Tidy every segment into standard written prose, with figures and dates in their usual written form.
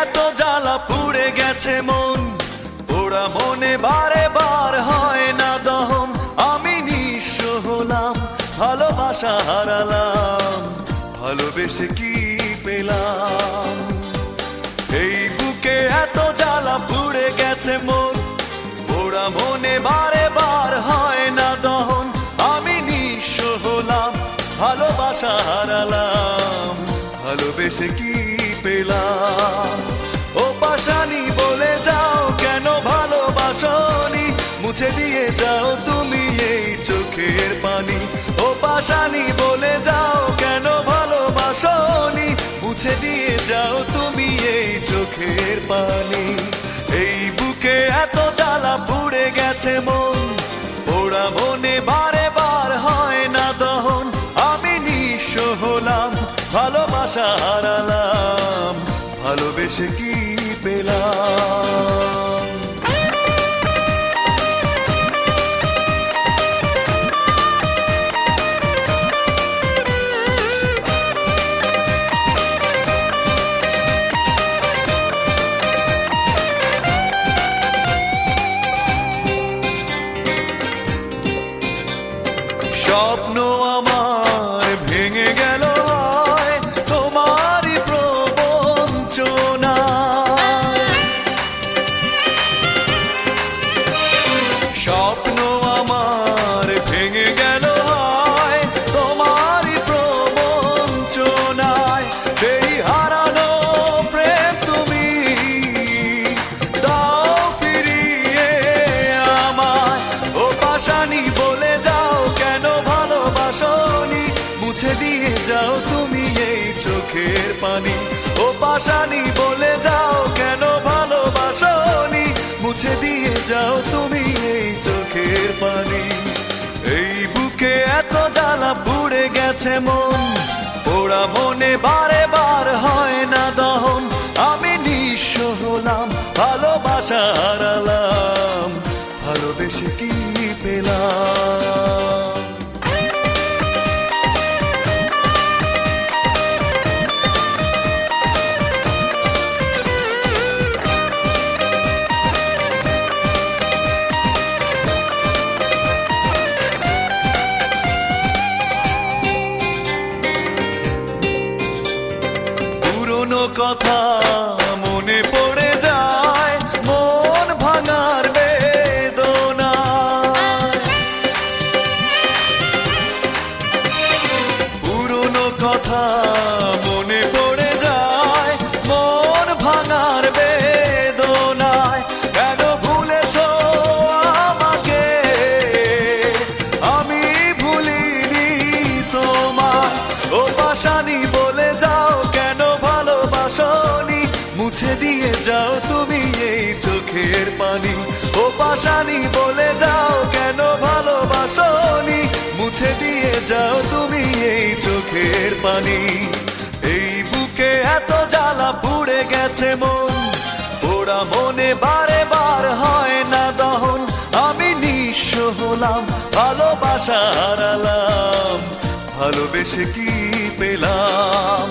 এত জ্বালা পুড়ে গেছে মন, পোড়া মনে বারে বার হয় না দহন। আমি নিঃস্ব হলাম, ভালোবাসা হারালাম, ভালোবেসে কি পেলাম? এই বুকে এত জ্বালা পুড়ে গেছে মন, পোড়া মনে বারে বার হয় না দহন। আমি নিঃস্ব হলাম, ভালোবাসা হারালাম, ভালোবেসে কি পেলাম? ও পাশানি বলে যাও কেন ভালোবাসনি, মুছে দিয়ে যাও তুমি এই চোখের পানি। ও পাশানি বলে যাও কেন ভালোবাসনি, মুছে দিয়ে যাও তুমি এই চোখের পানি। এই বুকে এত জ্বালা পুড়ে গেছে মন, পোড়া মনে বারে বার হয় না দহন। আমি নিঃস্ব হলাম, ভালোবাসা হারালাম, ভালোবেসে কি পেলাম? স্বপ্ন আমার ভেঙে গেল তোমারই প্রবঞ্চনায়। স্বপ্ন আমার ভেঙে গেল তোমারই প্রবঞ্চনায়। সেই হারানো প্রেম তুমি দাও ফিরিয়ে আমায়। ও পাশানি বলে যাও কেন ভালোবাসনি, মুছে দিয়ে যাও তুমি এই চোখের পানি। ও পাশানি বলে যাও কেন ভালোবাসনি, মুছে দিয়ে যাও তুমি এই চোখের পানি। এই বুকে এত জ্বালা পুড়ে গেছে মন, পোড়া মনে বারে বার হয় না দহন। আমি নিঃস্ব হলাম, ভালোবাসা হারালাম, ভালোবেসে কি পেলাম? পুরনো কথা মনে পড়ে যায়, মন ভাঙার বেদনা। পুরনো কথা মনে পড়ে যায়, মন ভাঙার বেদনায়। কেন ভুলেছো আমাকে, আমি ভুলিনি তোমায়। ও পাশানি বলে যাও কেন ভালোবাসনি, মুছে দিয়ে যাও তুমি এই চোখের পানি। ও পাশানি বলে যাও কেন ভালোবাসনি, মুছে দিয়ে যাও তুমি এই চোখের পানি। এই বুকে এত জ্বালা পুড়ে গেছে মন, পোড়া মনে বারে বার হয় না দহন। আমি নিঃস্ব হলাম, ভালোবাসা হারালাম, ভালোবেসে কি পেলাম?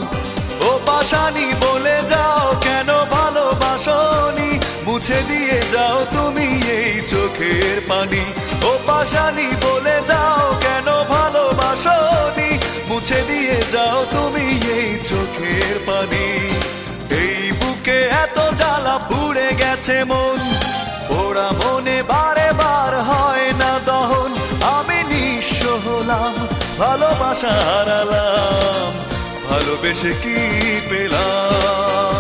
ও পাশানি বলে যাও কেন ভালোবাসনি, মুছে দিয়ে যাও তুমি এই চোখের পানি। ও পাশানি বলে যাও কেন ভালোবাসনি, মুছে দিয়ে যাও তুমি এই চোখের পানি। এই বুকে এত জ্বালা পুড়ে গেছে মন, পোড়া মনে বারে বার হয় না দহন। আমি নিঃস্ব হলাম, ভালোবাসা হারালাম, ভালোবেসে কি পেলাম?